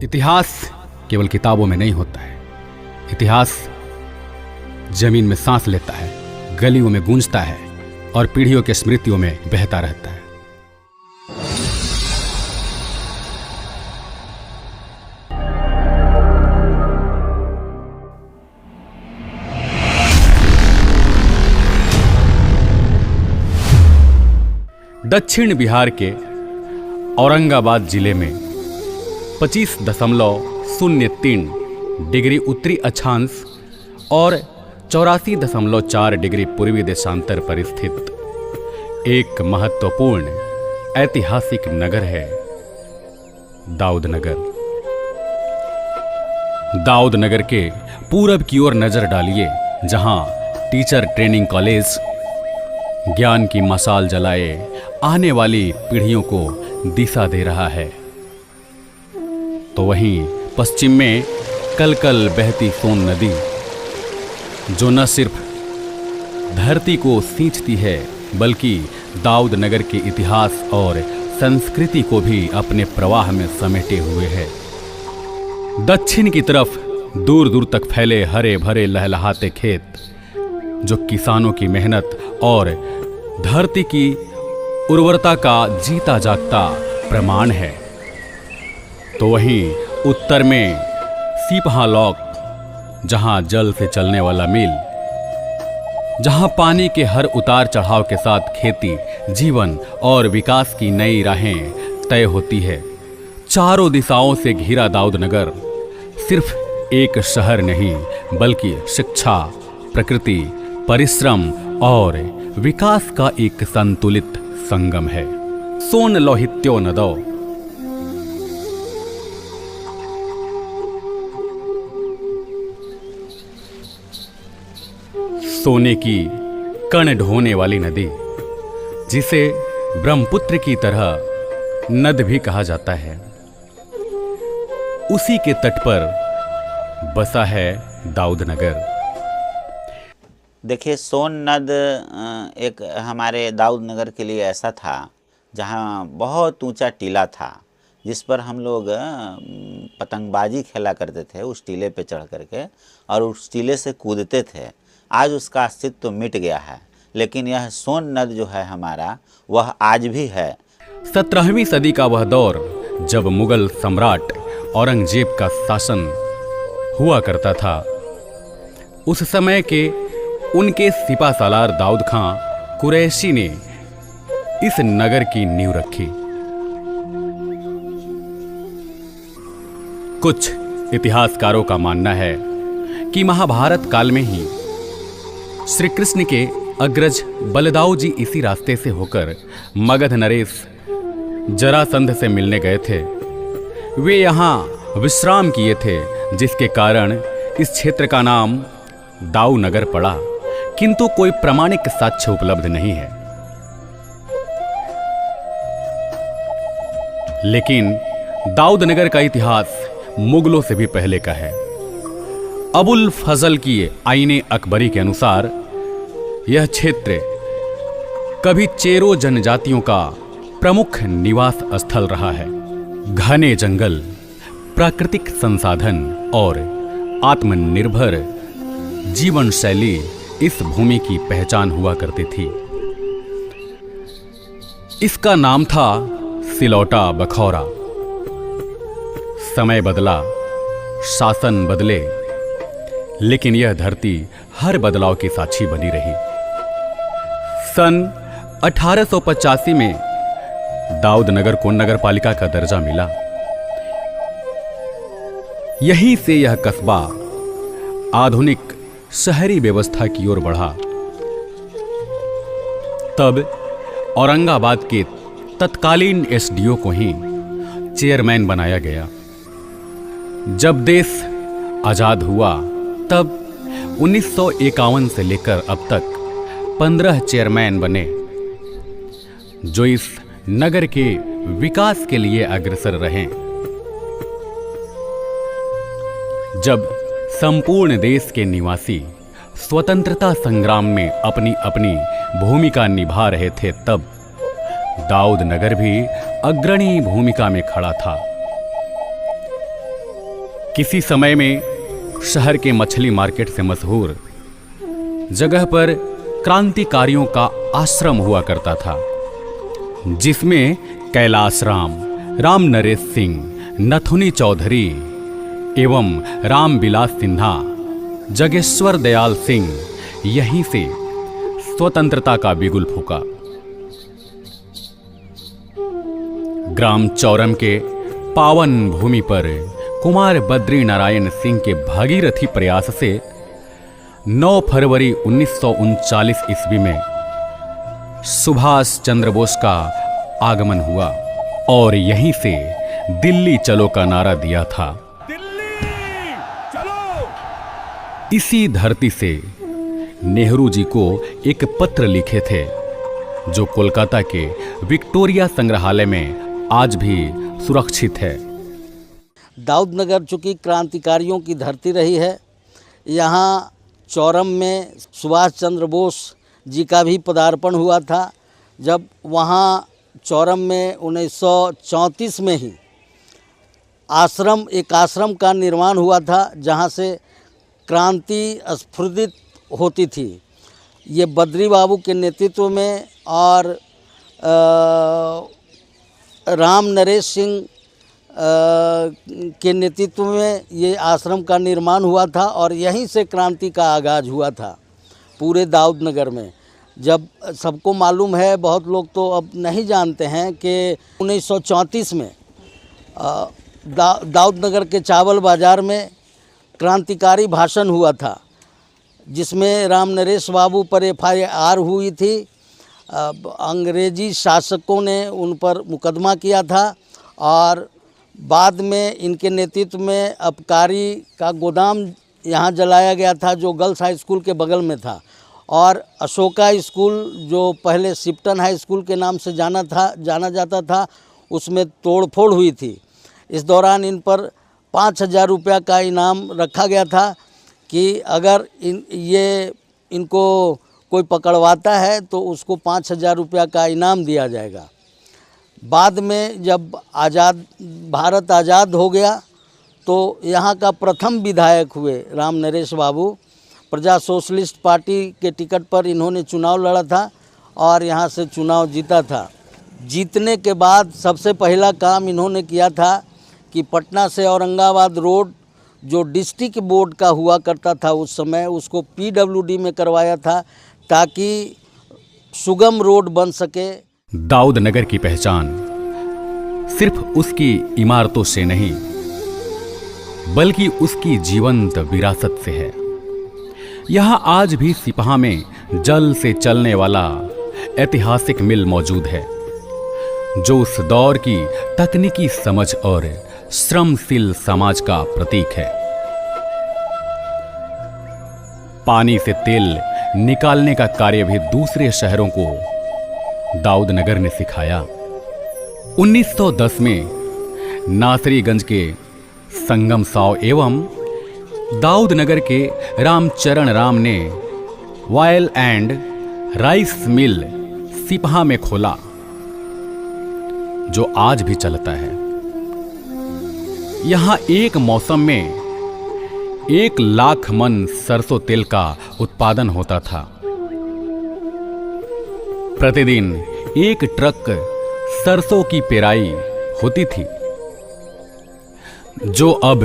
इतिहास केवल किताबों में नहीं होता है। इतिहास जमीन में सांस लेता है, गलियों में गूंजता है और पीढ़ियों के स्मृतियों में बहता रहता है। दक्षिण बिहार के औरंगाबाद जिले में 25.03 डिग्री उत्तरी अक्षांश और 84.4 डिग्री पूर्वी देशांतर पर स्थित एक महत्वपूर्ण ऐतिहासिक नगर है दाऊदनगर। दाऊदनगर के पूरब की ओर नजर डालिए, जहां टीचर ट्रेनिंग कॉलेज ज्ञान की मशाल जलाए आने वाली पीढ़ियों को दिशा दे रहा है, तो वहीं पश्चिम में कल बहती सोन नदी, जो न सिर्फ धरती को सींचती है बल्कि दाऊदनगर के इतिहास और संस्कृति को भी अपने प्रवाह में समेटे हुए है। दक्षिण की तरफ दूर दूर तक फैले हरे भरे लहलहाते खेत, जो किसानों की मेहनत और धरती की उर्वरता का जीता जागता प्रमाण है, तो वहीं उत्तर में सीपहा लॉक, जहां जल से चलने वाला मील, जहां पानी के हर उतार चढ़ाव के साथ खेती, जीवन और विकास की नई राहें तय होती है। चारों दिशाओं से घिरा दाऊदनगर सिर्फ एक शहर नहीं बल्कि शिक्षा, प्रकृति, परिश्रम और विकास का एक संतुलित संगम है। सोन लोहित्यो नदो। सोने की कण ढोने वाली नदी, जिसे ब्रह्मपुत्र की तरह नद भी कहा जाता है, उसी के तट पर बसा है दाऊदनगर। देखिए, सोन नद एक हमारे दाऊदनगर के लिए ऐसा था जहाँ बहुत ऊंचा टीला था, जिस पर हम लोग पतंगबाजी खेला करते थे उस टीले पे चढ़ करके, और उस टीले से कूदते थे। आज उसका अस्तित्व तो मिट गया है, लेकिन यह सोन नद जो है हमारा, वह आज भी है। 17वीं सदी का वह दौर जब मुगल सम्राट औरंगजेब का शासन हुआ करता था, उस समय के उनके सिपा सालार दाऊद खां कुरैशी ने इस नगर की नींव रखी। कुछ इतिहासकारों का मानना है कि महाभारत काल में ही श्री कृष्ण के अग्रज बलदाऊ जी इसी रास्ते से होकर मगध नरेश जरासंध से मिलने गए थे। वे यहाँ विश्राम किए थे, जिसके कारण इस क्षेत्र का नाम दाऊनगर पड़ा, किंतु कोई प्रामाणिक साक्ष्य उपलब्ध नहीं है। लेकिन दाऊदनगर का इतिहास मुगलों से भी पहले का है। अबुल फजल की आईने अकबरी के अनुसार यह क्षेत्र कभी चेरो जनजातियों का प्रमुख निवास स्थल रहा है। घने जंगल, प्राकृतिक संसाधन और आत्मनिर्भर जीवन शैली इस भूमि की पहचान हुआ करती थी। इसका नाम था सिलौटा बखौरा। समय बदला, शासन बदले, लेकिन यह धरती हर बदलाव की साक्षी बनी रही। सन 1885 में दाऊदनगर को नगरपालिका का दर्जा मिला। यहीं से यह कस्बा आधुनिक शहरी व्यवस्था की ओर बढ़ा। तब औरंगाबाद के तत्कालीन एसडीओ को ही चेयरमैन बनाया गया। जब देश आजाद हुआ तब 1951 से लेकर अब तक 15 चेयरमैन बने, जो इस नगर के विकास के लिए अग्रसर रहे। जब संपूर्ण देश के निवासी स्वतंत्रता संग्राम में अपनी अपनी भूमिका निभा रहे थे, तब दाऊदनगर भी अग्रणी भूमिका में खड़ा था। किसी समय में शहर के मछली मार्केट से मशहूर जगह पर क्रांतिकारियों का आश्रम हुआ करता था, जिसमें कैलाश राम, राम नरेश सिंह, नथुनी चौधरी एवं राम विलास सिन्हा, जगेश्वर दयाल सिंह यहीं से स्वतंत्रता का बिगुल फूका। ग्राम चौरम के पावन भूमि पर कुमार बद्री नारायण सिंह के भागीरथी प्रयास से 9 फरवरी 1939 ईस्वी में सुभाष चंद्र बोस का आगमन हुआ और यहीं से दिल्ली चलो का नारा दिया था। दिल्ली चलो। इसी धरती से नेहरू जी को एक पत्र लिखे थे, जो कोलकाता के विक्टोरिया संग्रहालय में आज भी सुरक्षित है। दाऊदनगर चूँकि क्रांतिकारियों की धरती रही है, यहाँ चौरम में सुभाष चंद्र बोस जी का भी पदार्पण हुआ था। जब वहाँ चौरम में 1934 में ही एक आश्रम का निर्माण हुआ था, जहाँ से क्रांति स्फुरित होती थी। ये बद्री बाबू के नेतृत्व में और राम नरेश सिंह के नेतृत्व में ये आश्रम का निर्माण हुआ था और यहीं से क्रांति का आगाज़ हुआ था पूरे दाऊदनगर में। जब सबको मालूम है, बहुत लोग तो अब नहीं जानते हैं कि 1934 में दाऊदनगर के चावल बाज़ार में क्रांतिकारी भाषण हुआ था, जिसमें राम नरेश बाबू पर FIR हुई थी। अंग्रेजी शासकों ने उन पर मुकदमा किया था और बाद में इनके नेतृत्व में आबकारी का गोदाम यहाँ जलाया गया था, जो गर्ल्स हाई स्कूल के बगल में था, और अशोका स्कूल जो पहले शिप्टन हाई स्कूल के नाम से जाना जाता था, उसमें तोड़फोड़ हुई थी। इस दौरान इन पर 5,000 रुपया का इनाम रखा गया था कि अगर इनको कोई पकड़वाता है तो उसको 5,000 रुपया का इनाम दिया जाएगा। बाद में जब भारत आज़ाद हो गया तो यहाँ का प्रथम विधायक हुए राम नरेश बाबू। प्रजा सोशलिस्ट पार्टी के टिकट पर इन्होंने चुनाव लड़ा था और यहाँ से चुनाव जीता था। जीतने के बाद सबसे पहला काम इन्होंने किया था कि पटना से औरंगाबाद रोड जो डिस्ट्रिक्ट बोर्ड का हुआ करता था उस समय, उसको PWD में करवाया था ताकि सुगम रोड बन सके। दाऊदनगर की पहचान सिर्फ उसकी इमारतों से नहीं, बल्कि उसकी जीवंत विरासत से है। यहाँ आज भी सिपहा में जल से चलने वाला ऐतिहासिक मिल मौजूद है, जो उस दौर की तकनीकी समझ और श्रमशील समाज का प्रतीक है। पानी से तेल निकालने का कार्य भी दूसरे शहरों को दाऊदनगर ने सिखाया। 1910 में नासरीगंज के संगम साव एवं दाऊदनगर के रामचरण राम ने ऑयल एंड राइस मिल सिपहा में खोला, जो आज भी चलता है। यहाँ एक मौसम में 1,00,000 मन सरसों तेल का उत्पादन होता था। प्रतिदिन 1 ट्रक सरसों की पेराई होती थी, जो अब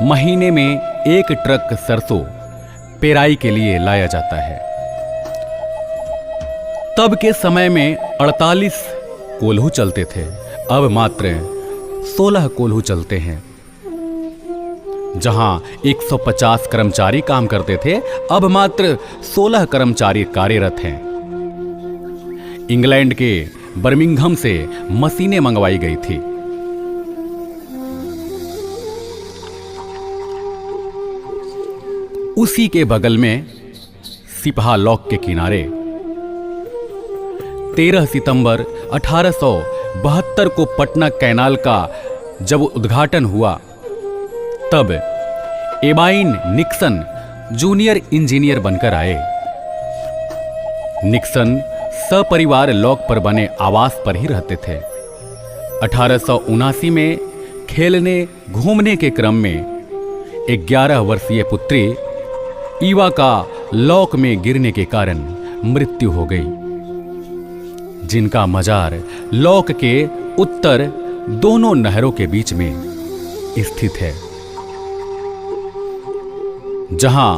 महीने में 1 ट्रक सरसों पेराई के लिए लाया जाता है। तब के समय में 48 कोल्हू चलते थे, अब मात्र 16 कोल्हू चलते हैं। जहां 150 कर्मचारी काम करते थे, अब मात्र 16 कर्मचारी कार्यरत हैं। इंग्लैंड के बर्मिंघम से मशीनें मंगवाई गई थी। उसी के बगल में सिपहा लॉक के किनारे 13 सितंबर 1872 को पटना कैनाल का जब उद्घाटन हुआ, तब एबाइन निक्सन जूनियर इंजीनियर बनकर आए। निक्सन सपरिवार लॉक पर बने आवास पर ही रहते थे। 1879 में खेलने घूमने के क्रम में 11 वर्षीय पुत्री ईवा का लौक में गिरने के कारण मृत्यु हो गई, जिनका मजार लौक के उत्तर दोनों नहरों के बीच में स्थित है, जहां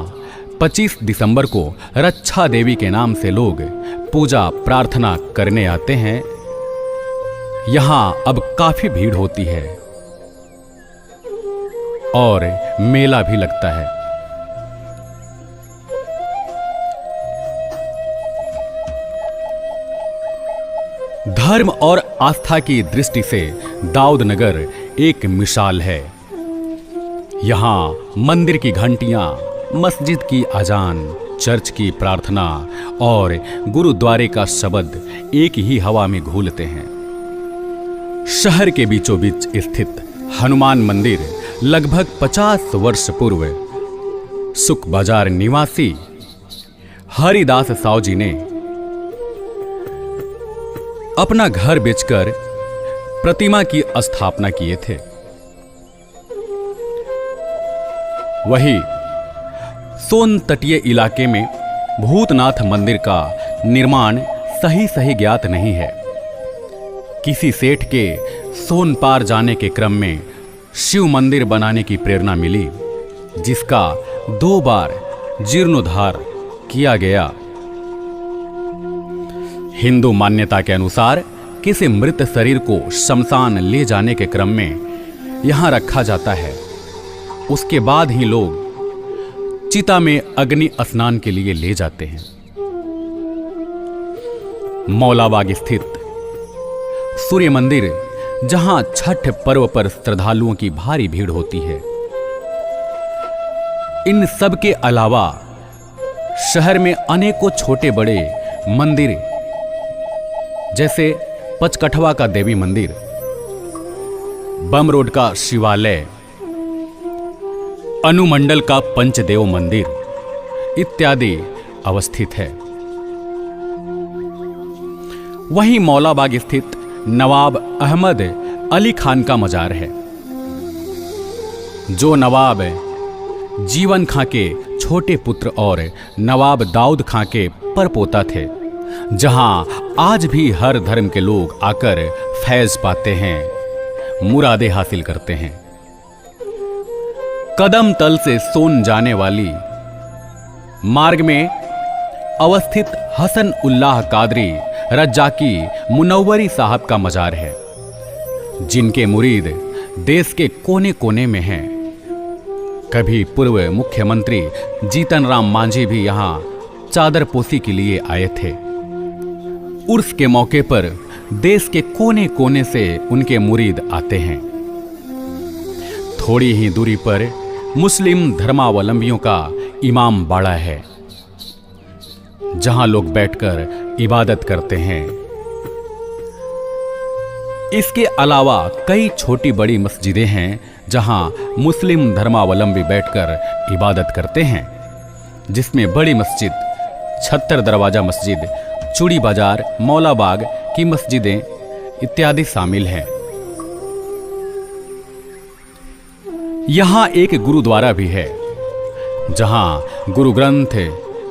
25 दिसंबर को रक्षा देवी के नाम से लोग पूजा प्रार्थना करने आते हैं। यहां अब काफी भीड़ होती है और मेला भी लगता है। धर्म और आस्था की दृष्टि से दाऊदनगर एक मिसाल है। यहां मंदिर की घंटियां, मस्जिद की अजान, चर्च की प्रार्थना और गुरुद्वारे का शब्द एक ही हवा में घूलते हैं। शहर के बीचों बीच स्थित हनुमान मंदिर लगभग 50 वर्ष पूर्व सुख बाजार निवासी हरिदास साव जी ने अपना घर बेचकर प्रतिमा की स्थापना किए थे। वही सोन तटीय इलाके में भूतनाथ मंदिर का निर्माण सही ज्ञात नहीं है। किसी सेठ के सोन पार जाने के क्रम में शिव मंदिर बनाने की प्रेरणा मिली, जिसका 2 बार जीर्णोद्धार किया गया। हिंदू मान्यता के अनुसार किसी मृत शरीर को शमशान ले जाने के क्रम में यहां रखा जाता है। उसके बाद ही लोग चिता में अग्नि स्नान के लिए ले जाते हैं। मौलाबाग स्थित सूर्य मंदिर, जहां छठ पर्व पर श्रद्धालुओं की भारी भीड़ होती है। इन सब के अलावा शहर में अनेकों छोटे बड़े मंदिर, जैसे पचकठवा का देवी मंदिर, बम रोड का शिवालय, अनुमंडल का पंचदेव मंदिर इत्यादि अवस्थित है। वहीं मौलाबाग स्थित नवाब अहमद अली खान का मजार है, जो नवाब जीवन खां के छोटे पुत्र और नवाब दाऊद खां के परपोता थे, जहां आज भी हर धर्म के लोग आकर फैज पाते हैं, मुरादे हासिल करते हैं। कदम तल से सोन जाने वाली मार्ग में अवस्थित हसन उल्लाह कादरी रज्जाकी मुनव्वरी साहब का मजार है, जिनके मुरीद देश के कोने कोने में हैं। कभी पूर्व मुख्यमंत्री जीतन राम मांझी भी यहां चादर पोसी के लिए आए थे। उर्स के मौके पर देश के कोने कोने से उनके मुरीद आते हैं। थोड़ी ही दूरी पर मुस्लिम धर्मावलंबियों का इमाम बाड़ा है, जहां लोग बैठकर इबादत करते हैं। इसके अलावा कई छोटी बड़ी मस्जिदें हैं, जहां मुस्लिम धर्मावलंबी बैठकर इबादत करते हैं, जिसमें बड़ी मस्जिद, छत्तर दरवाजा मस्जिद, चूड़ी बाजार, मौलाबाग की मस्जिदें इत्यादि शामिल हैं। यहां एक गुरुद्वारा भी है, जहां गुरु ग्रंथ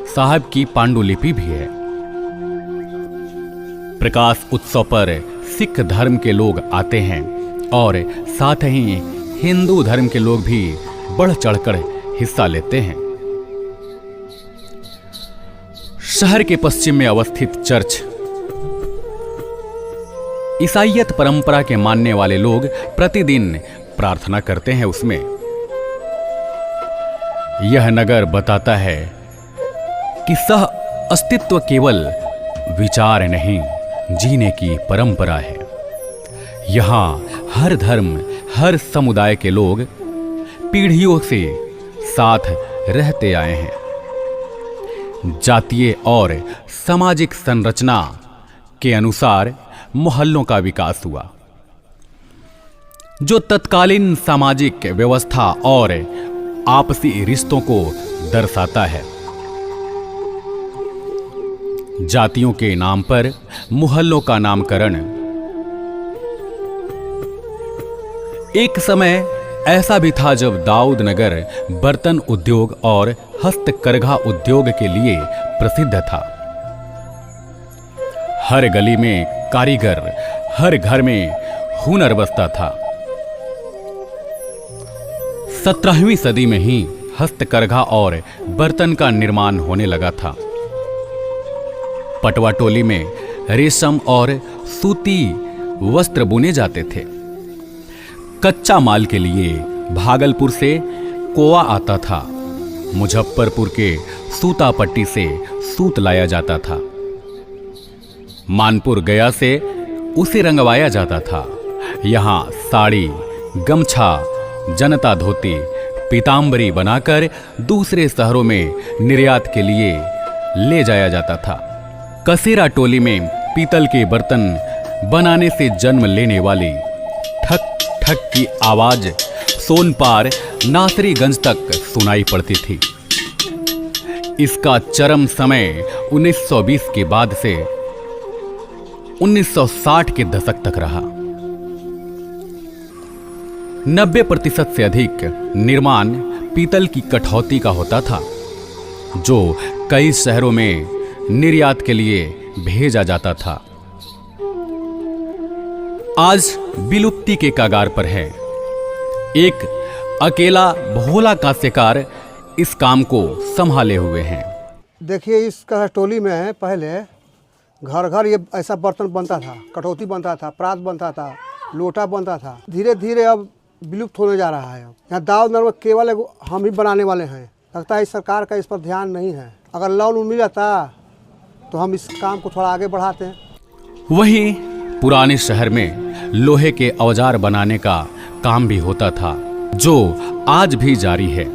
साहब की पांडुलिपि भी है। प्रकाश उत्सव पर सिख धर्म के लोग आते हैं और साथ ही हिंदू धर्म के लोग भी बढ़ चढ़कर हिस्सा लेते हैं। शहर के पश्चिम में अवस्थित चर्च, ईसाईयत परंपरा के मानने वाले लोग प्रतिदिन प्रार्थना करते हैं उसमें। यह नगर बताता है कि सह अस्तित्व केवल विचार नहीं, जीने की परंपरा है। यहां हर धर्म, हर समुदाय के लोग पीढ़ियों से साथ रहते आए हैं। जातीय और सामाजिक संरचना के अनुसार मोहल्लों का विकास हुआ, जो तत्कालीन सामाजिक व्यवस्था और आपसी रिश्तों को दर्शाता है। जातियों के नाम पर मोहल्लों का नामकरण एक समय ऐसा भी था जब दाऊद नगर बर्तन उद्योग और हस्तकरघा उद्योग के लिए प्रसिद्ध था। हर गली में कारीगर, हर घर में हुनर बसता था। 17वीं सदी में ही हस्तकरघा और बर्तन का निर्माण होने लगा था। पटवाटोली में रेशम और सूती वस्त्र बुने जाते थे। कच्चा माल के लिए भागलपुर से कोआ आता था। मुजफ्फरपुर के सूतापट्टी से सूत लाया जाता था। मानपुर गया से उसे रंगवाया जाता था। यहाँ साड़ी, गमछा, जनता धोती, पीतांबरी बनाकर दूसरे शहरों में निर्यात के लिए ले जाया जाता था। कसेरा टोली में पीतल के बर्तन बनाने से जन्म लेने वाली ठक ठक की आवाज सोनपार नासरीगंज तक सुनाई पड़ती थी। इसका चरम समय 1920 के बाद से 1960 के दशक तक रहा। 90% से अधिक निर्माण पीतल की कठौती का होता था, जो कई शहरों में निर्यात के लिए भेजा जाता था। आज विलुप्ति के कगार पर है। एक अकेला भोला काश्यकार इस काम को संभाले हुए हैं। देखिए, इस टोली में पहले घर घर ये ऐसा बर्तन बनता था, कटौती बनता था, प्रात बनता था, लोटा बनता था। धीरे धीरे अब विलुप्त होने जा रहा है। यहाँ दाऊद नगर में केवल हम ही बनाने वाले हैं। लगता है इस सरकार का इस पर ध्यान नहीं है। अगर लोन मिल जाता तो हम इस काम को थोड़ा आगे बढ़ाते हैं। वहीं पुराने शहर में लोहे के औजार बनाने का काम भी होता था, जो आज भी जारी है।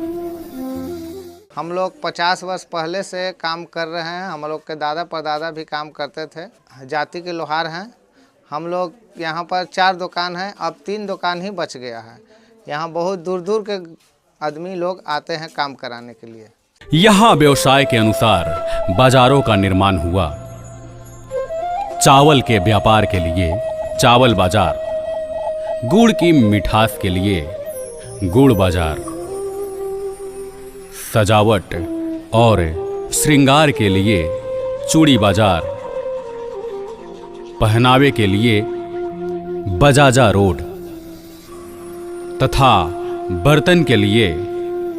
हम लोग 50 वर्ष पहले से काम कर रहे हैं। हम लोग के दादा परदादा भी काम करते थे। जाति के लोहार हैं हम लोग। यहाँ पर 4 दुकान हैं, अब 3 दुकान ही बच गया है। यहाँ बहुत दूर दूर के आदमी लोग आते हैं काम कराने के लिए। यहाँ व्यवसाय के अनुसार बाजारों का निर्माण हुआ। चावल के व्यापार के लिए चावल बाजार, गुड़ की मिठास के लिए गुड़ बाजार, सजावट और श्रृंगार के लिए चूड़ी बाजार, पहनावे के लिए बजाजा रोड तथा बर्तन के लिए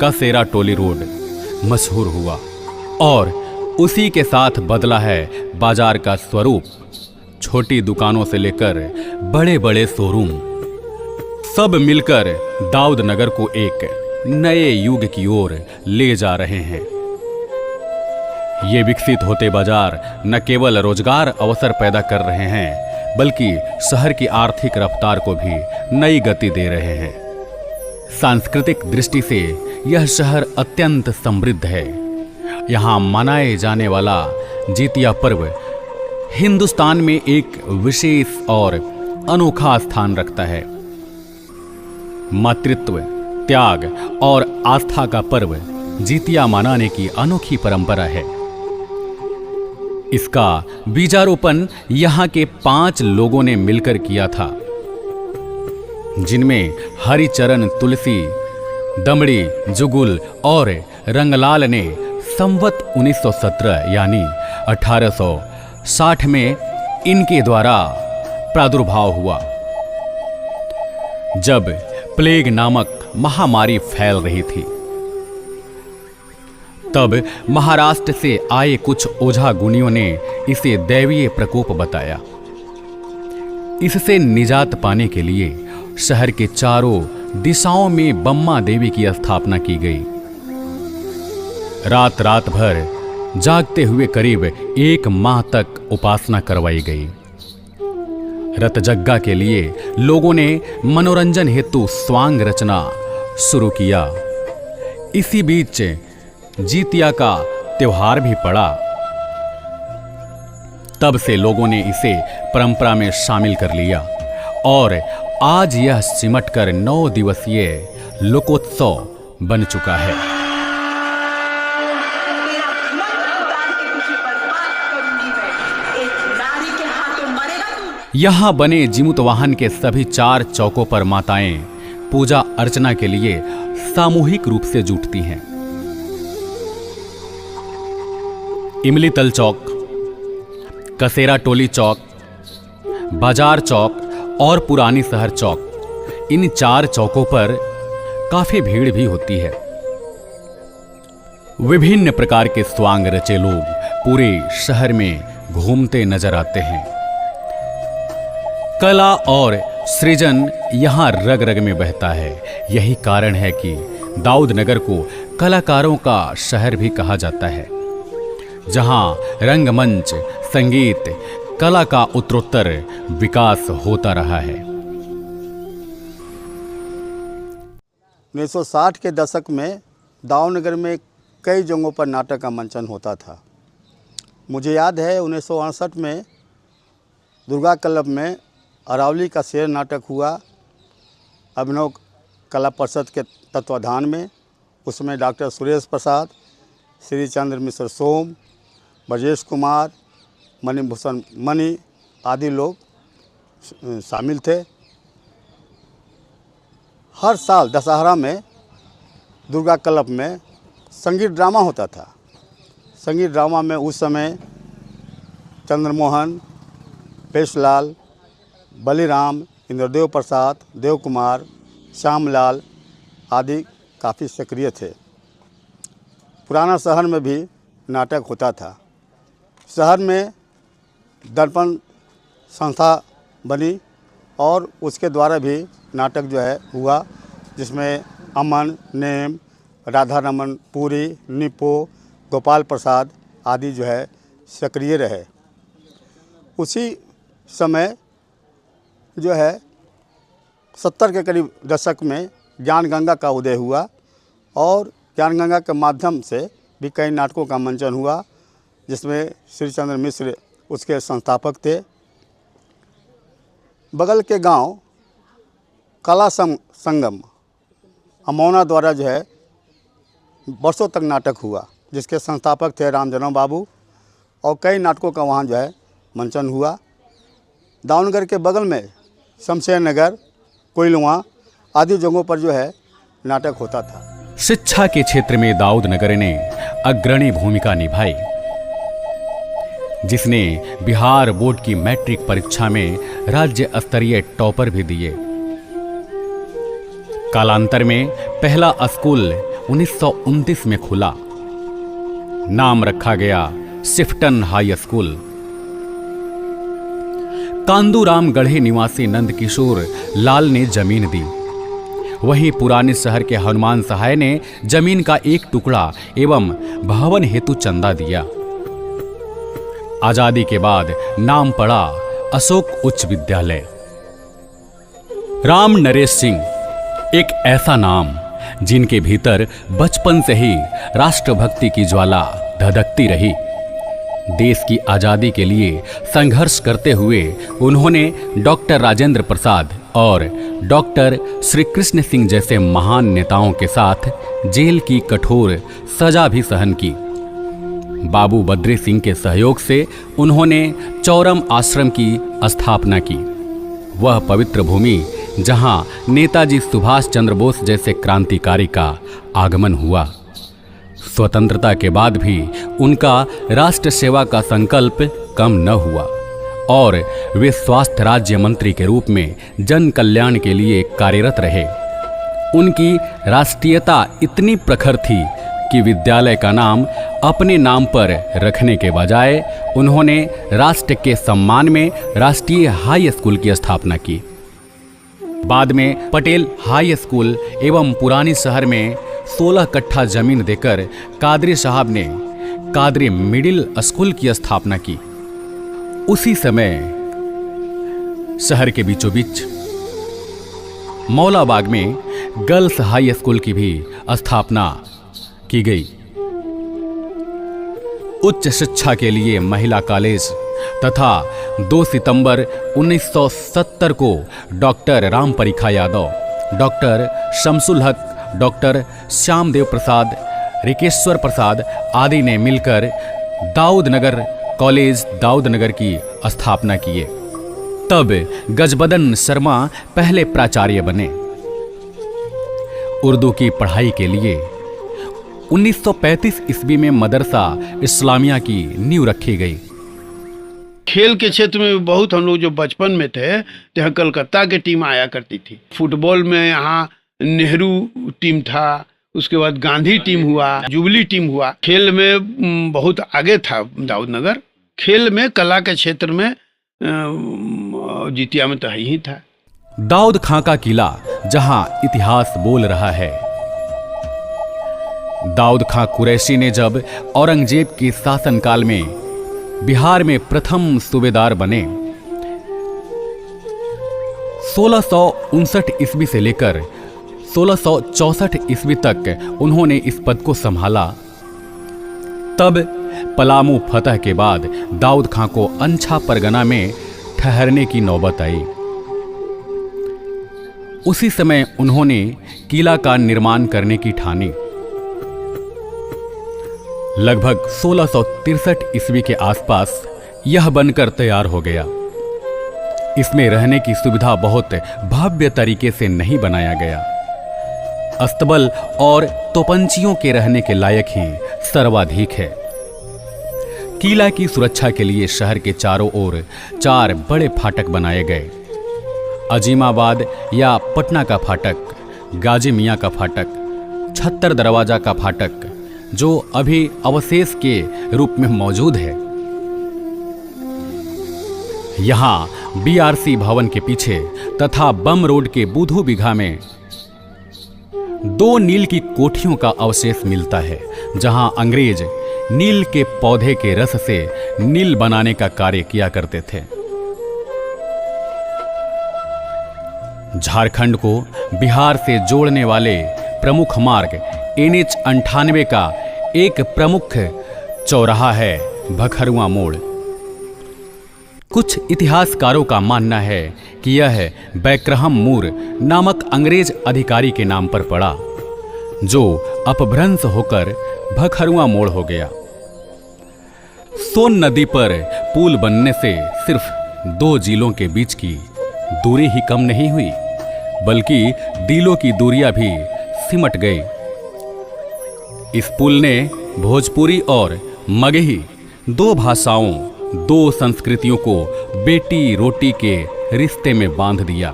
कसेरा टोली रोड मशहूर हुआ। और उसी के साथ बदला है बाजार का स्वरूप। छोटी दुकानों से लेकर बड़े बड़े शोरूम, सब मिलकर दाऊद नगर को एक नए युग की ओर ले जा रहे हैं। ये विकसित होते बाजार न केवल रोजगार अवसर पैदा कर रहे हैं, बल्कि शहर की आर्थिक रफ्तार को भी नई गति दे रहे हैं। सांस्कृतिक दृष्टि से यह शहर अत्यंत समृद्ध है। यहाँ मनाए जाने वाला जितिया पर्व हिंदुस्तान में एक विशेष और अनोखा स्थान रखता है। मातृत्व, त्याग और आस्था का पर्व जितिया मनाने की अनोखी परंपरा है। इसका बीजारोपण यहाँ के 5 लोगों ने मिलकर किया था, जिनमें हरिचरण, तुलसी, दमड़ी, जुगुल और रंगलाल ने संवत 1917 यानी 1860 में इनके द्वारा प्रादुर्भाव हुआ, जब प्लेग नामक महामारी फैल रही थी। तब महाराष्ट्र से आए कुछ ओझा गुनियों ने इसे दैवीय प्रकोप बताया। इससे निजात पाने के लिए शहर के चारों दिशाओं में बम्मा देवी की स्थापना की गई। रात रात भर जागते हुए करीब 1 माह तक उपासना करवाई गई। रतजग्गा के लिए लोगों ने मनोरंजन हेतु स्वांग रचना शुरू किया। इसी बीच जितिया का त्योहार भी पड़ा। तब से लोगों ने इसे परंपरा में शामिल कर लिया और आज यह सिमटकर 9 दिवसीय लोकोत्सव बन चुका है। यहाँ बने जीमूत वाहन के सभी 4 चौकों पर माताएं पूजा अर्चना के लिए सामूहिक रूप से जुटती हैं। इमली तल चौक, कसेरा टोली चौक, बाजार चौक और पुरानी शहर चौक, इन 4 चौकों पर काफी भीड़ भी होती है। विभिन्न प्रकार के स्वांग रचे लोग पूरे शहर में घूमते नजर आते हैं। कला और सृजन यहां रग रग में बहता है। यही कारण है कि दाऊद नगर को कलाकारों का शहर भी कहा जाता है, जहां रंगमंच, संगीत, कला का उत्तरोत्तर विकास होता रहा है। 1960 के दशक में दाऊद नगर में कई जगहों पर नाटक का मंचन होता था। मुझे याद है 1968 में दुर्गा क्लब में अरावली का शेर नाटक हुआ अभिनव कला परिषद के तत्वाधान में। उसमें डॉक्टर सुरेश प्रसाद, श्री चंद्र मिश्र सोम, ब्रजेश कुमार, मणिभूषण मणि आदि लोग शामिल थे। हर साल दशहरा में दुर्गा क्लब में संगीत ड्रामा होता था। संगीत ड्रामा में उस समय चंद्रमोहन, पेशलाल, बलिराम, इंद्रदेव प्रसाद, देव कुमार, श्यामलाल आदि काफ़ी सक्रिय थे। पुराना शहर में भी नाटक होता था। शहर में दर्पण संस्था बनी और उसके द्वारा भी नाटक जो है हुआ, जिसमें अमन, नेम, राधा रमन पुरी, निपो, गोपाल प्रसाद आदि जो है सक्रिय रहे। उसी समय जो है 70 के करीब दशक में ज्ञान गंगा का उदय हुआ और ज्ञान गंगा के माध्यम से भी कई नाटकों का मंचन हुआ, जिसमें श्री चंद्र मिश्र उसके संस्थापक थे। बगल के गांव कला संगम अमौना द्वारा जो है वर्षों तक नाटक हुआ, जिसके संस्थापक थे राम जनम बाबू, और कई नाटकों का वहाँ जो है मंचन हुआ। दाऊद नगर के बगल में शमशेर नगर, कोइलवा आदि जगहों पर जो है नाटक होता था। शिक्षा के क्षेत्र में दाऊद नगर ने अग्रणी भूमिका निभाई, जिसने बिहार बोर्ड की मैट्रिक परीक्षा में राज्य स्तरीय टॉपर भी दिए। कालांतर में पहला स्कूल 1929 में खुला। नाम रखा गया सिफ्टन हाई स्कूल। कांदूराम गढ़े निवासी नंदकिशोर लाल ने जमीन दी। वहीं पुराने शहर के हनुमान सहाय ने जमीन का एक टुकड़ा एवं भवन हेतु चंदा दिया। आजादी के बाद नाम पड़ा अशोक उच्च विद्यालय। राम नरेश सिंह एक ऐसा नाम जिनके भीतर बचपन से ही राष्ट्रभक्ति की ज्वाला धधकती रही। देश की आजादी के लिए संघर्ष करते हुए उन्होंने डॉक्टर राजेंद्र प्रसाद और डॉक्टर श्री कृष्ण सिंह जैसे महान नेताओं के साथ जेल की कठोर सजा भी सहन की। बाबू बद्री सिंह के सहयोग से उन्होंने चौरम आश्रम की स्थापना की। वह पवित्र भूमि जहां नेताजी सुभाष चंद्र बोस जैसे क्रांतिकारी का आगमन हुआ। स्वतंत्रता के बाद भी उनका राष्ट्र सेवा का संकल्प कम न हुआ और वे स्वास्थ्य राज्य मंत्री के रूप में जन कल्याण के लिए कार्यरत रहे। उनकी राष्ट्रीयता इतनी प्रखर थी कि विद्यालय का नाम अपने नाम पर रखने के बजाय उन्होंने राष्ट्र के सम्मान में राष्ट्रीय हाई स्कूल की स्थापना की। बाद में पटेल हाई स्कूल एवं पुरानी शहर में 16 कट्ठा जमीन देकर कादरी साहब ने कादरी मिडिल स्कूल की स्थापना की। उसी समय शहर के बीचों बीच मौलाबाग में गर्ल्स हाई स्कूल की भी स्थापना की गई। उच्च शिक्षा के लिए महिला कॉलेज तथा 2 सितंबर 1970 को डॉक्टर राम परीखा यादव, डॉक्टर शमसुल हक, डॉक्टर श्यामदेव प्रसाद, रिकेश्वर प्रसाद आदि ने मिलकर दाऊद नगर कॉलेज दाऊद नगर की स्थापना किए। तब गजबदन शर्मा पहले प्राचार्य बने। उर्दू की पढ़ाई के लिए 1935 ईस्वी में मदरसा इस्लामिया की नींव रखी गई। खेल के क्षेत्र में बहुत हम लोग जो बचपन में थे तो यहाँ कलकत्ता की टीम आया करती थी। फुटबॉल में यहाँ नेहरू टीम था, उसके बाद गांधी टीम हुआ, जुबली टीम हुआ। खेल में बहुत आगे था दाऊदनगर। खेल में कला के क्षेत्र में जितिया में तो ही था। दाऊद खां का किला जहां इतिहास बोल रहा है। दाऊद खां कुरैशी ने जब औरंगजेब के शासनकाल में बिहार में प्रथम सूबेदार बने, 1659 ईस्वी से लेकर 1664 ईस्वी तक उन्होंने इस पद को संभाला। तब पलामू फतह के बाद दाऊद खां को अंछा परगना में ठहरने की नौबत आई। उसी समय उन्होंने किला का निर्माण करने की ठानी। लगभग 1663 ईस्वी के आसपास यह बनकर तैयार हो गया। इसमें रहने की सुविधा बहुत भव्य तरीके से नहीं बनाया गया। अस्तबल और तोपंचियों के रहने के लायक ही सर्वाधिक है। किला की सुरक्षा के लिए शहर के चारों ओर 4 बड़े फाटक बनाए गए। अजीमाबाद या पटना का फाटक, गाजी मियाँ का फाटक, छत्तर दरवाजा का फाटक जो अभी अवशेष के रूप में मौजूद है। यहाँ बीआरसी भवन के पीछे तथा बम रोड के बूधू बिघा में 2 नील की कोठियों का अवशेष मिलता है, जहां अंग्रेज नील के पौधे के रस से नील बनाने का कार्य किया करते थे। झारखंड को बिहार से जोड़ने वाले प्रमुख मार्ग NH 98 का एक प्रमुख चौराहा है भखरुआ मोड़। कुछ इतिहासकारों का मानना है कि यह बैक्रहम मूर नामक अंग्रेज अधिकारी के नाम पर पड़ा, जो अपभ्रंश होकर भखरुआ मोड़ हो गया। सोन नदी पर पुल बनने से सिर्फ 2 जिलों के बीच की दूरी ही कम नहीं हुई, बल्कि दिलों की दूरियां भी सिमट गई। इस पुल ने भोजपुरी और मगही 2 भाषाओं, 2 संस्कृतियों को बेटी रोटी के रिश्ते में बांध दिया।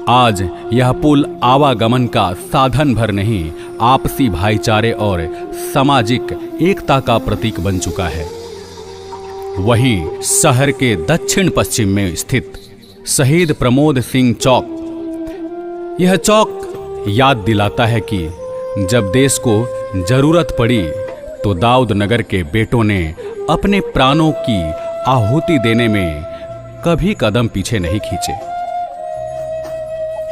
आज यह पुल आवागमन का साधन भर नहीं, आपसी भाईचारे और सामाजिक एकता का प्रतीक बन चुका है। वहीं शहर के दक्षिण पश्चिम में स्थित शहीद प्रमोद सिंह चौक, यह चौक याद दिलाता है कि जब देश को जरूरत पड़ी तो दाऊद नगर के बेटों ने अपने प्राणों की आहुति देने में कभी कदम पीछे नहीं खींचे।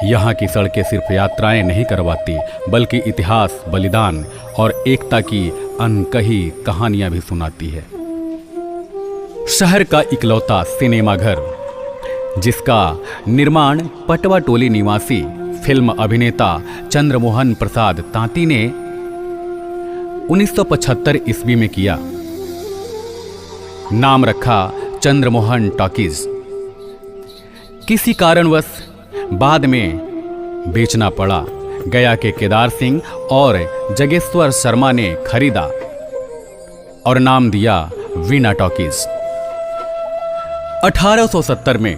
यहाँ की सड़कें सिर्फ यात्राएं नहीं करवाती, बल्कि इतिहास, बलिदान और एकता की अनकही कहानियां भी सुनाती है। शहर का इकलौता सिनेमाघर, जिसका निर्माण पटवा टोली निवासी फिल्म अभिनेता चंद्रमोहन प्रसाद तांती ने 1975 ईस्वी में किया, नाम रखा चंद्रमोहन टॉकीज। किसी कारणवश बाद में बेचना पड़ा। गया के केदार सिंह और जगेश्वर शर्मा ने खरीदा और नाम दिया वीणा टॉकीज। 1870 में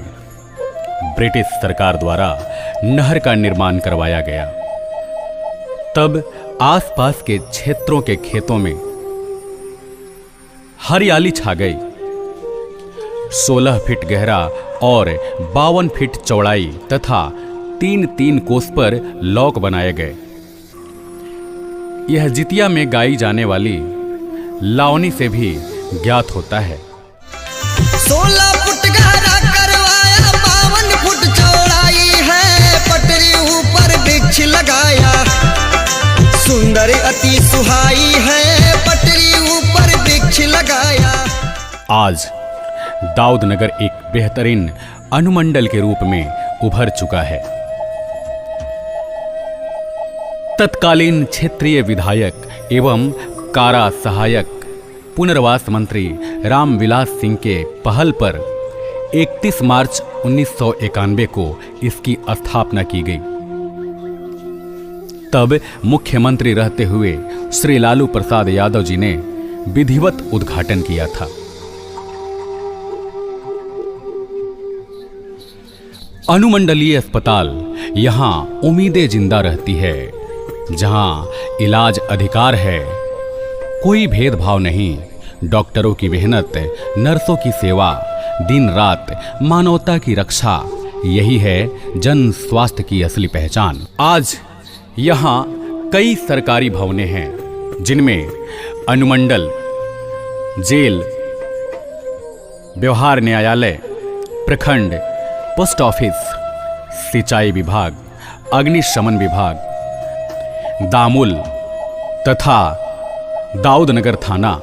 ब्रिटिश सरकार द्वारा नहर का निर्माण करवाया गया। तब आसपास के क्षेत्रों के खेतों में हरियाली छा गई। 16 फीट गहरा और 52 फीट चौड़ाई तथा 3-3 कोस पर लॉक बनाए गए। यह जितिया में गाई जाने वाली लावनी से भी ज्ञात होता है। 16 फुट गहरा करवाया, 52 फुट चौड़ाई है, पटरी ऊपर वृक्ष लगाया, सुंदर अति सुहाई है, पटरी ऊपर वृक्ष लगाया। आज दाऊद नगर एक बेहतरीन अनुमंडल के रूप में उभर चुका है। तत्कालीन क्षेत्रीय विधायक एवं कारा सहायक पुनर्वास मंत्री रामविलास सिंह के पहल पर 31 मार्च 1991 को इसकी स्थापना की गई। तब मुख्यमंत्री रहते हुए श्री लालू प्रसाद यादव जी ने विधिवत उद्घाटन किया था। अनुमंडलीय अस्पताल यहां उम्मीदें जिंदा रहती है, जहां इलाज अधिकार है, कोई भेदभाव नहीं, डॉक्टरों की मेहनत, नर्सों की सेवा, दिन रात मानवता की रक्षा, यही है जन स्वास्थ्य की असली पहचान। आज यहाँ कई सरकारी भवनें हैं, जिनमें अनुमंडल, जेल, व्यवहार न्यायालय, प्रखंड, पोस्ट ऑफिस, सिंचाई विभाग, अग्निशमन विभाग, दामुल तथा दाऊदनगर थाना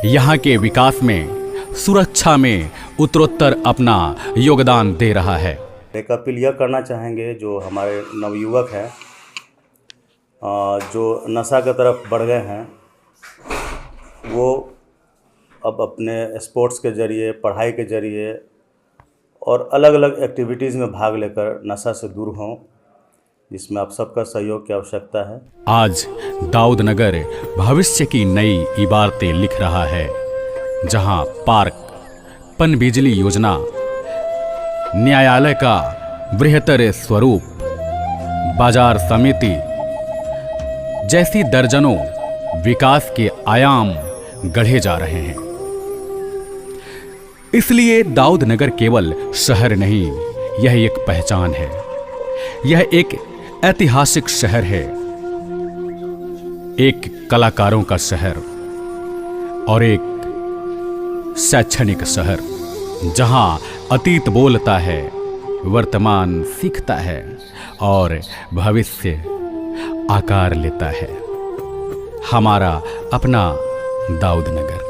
यहाँ के विकास में, सुरक्षा में उत्तरोत्तर अपना योगदान दे रहा है। एक अपील यह करना चाहेंगे जो हमारे नवयुवक हैं, जो नशा की तरफ बढ़ गए हैं, वो अब अपने स्पोर्ट्स के ज़रिए, पढ़ाई के ज़रिए और अलग अलग एक्टिविटीज़ में भाग लेकर नशा से दूर हों, जिसमें आप सबका सहयोग की आवश्यकता है। आज दाऊदनगर भविष्य की नई इबारतें लिख रहा है, जहां पार्क, पनबिजली योजना, न्यायालय का बृहत्तर स्वरूप, बाजार समिति जैसी दर्जनों विकास के आयाम गढ़े जा रहे हैं। इसलिए दाऊदनगर केवल शहर नहीं, यह एक पहचान है, यह एक ऐतिहासिक शहर है, एक कलाकारों का शहर और एक शैक्षणिक शहर, जहां अतीत बोलता है, वर्तमान सीखता है और भविष्य आकार लेता है। हमारा अपना दाऊदनगर।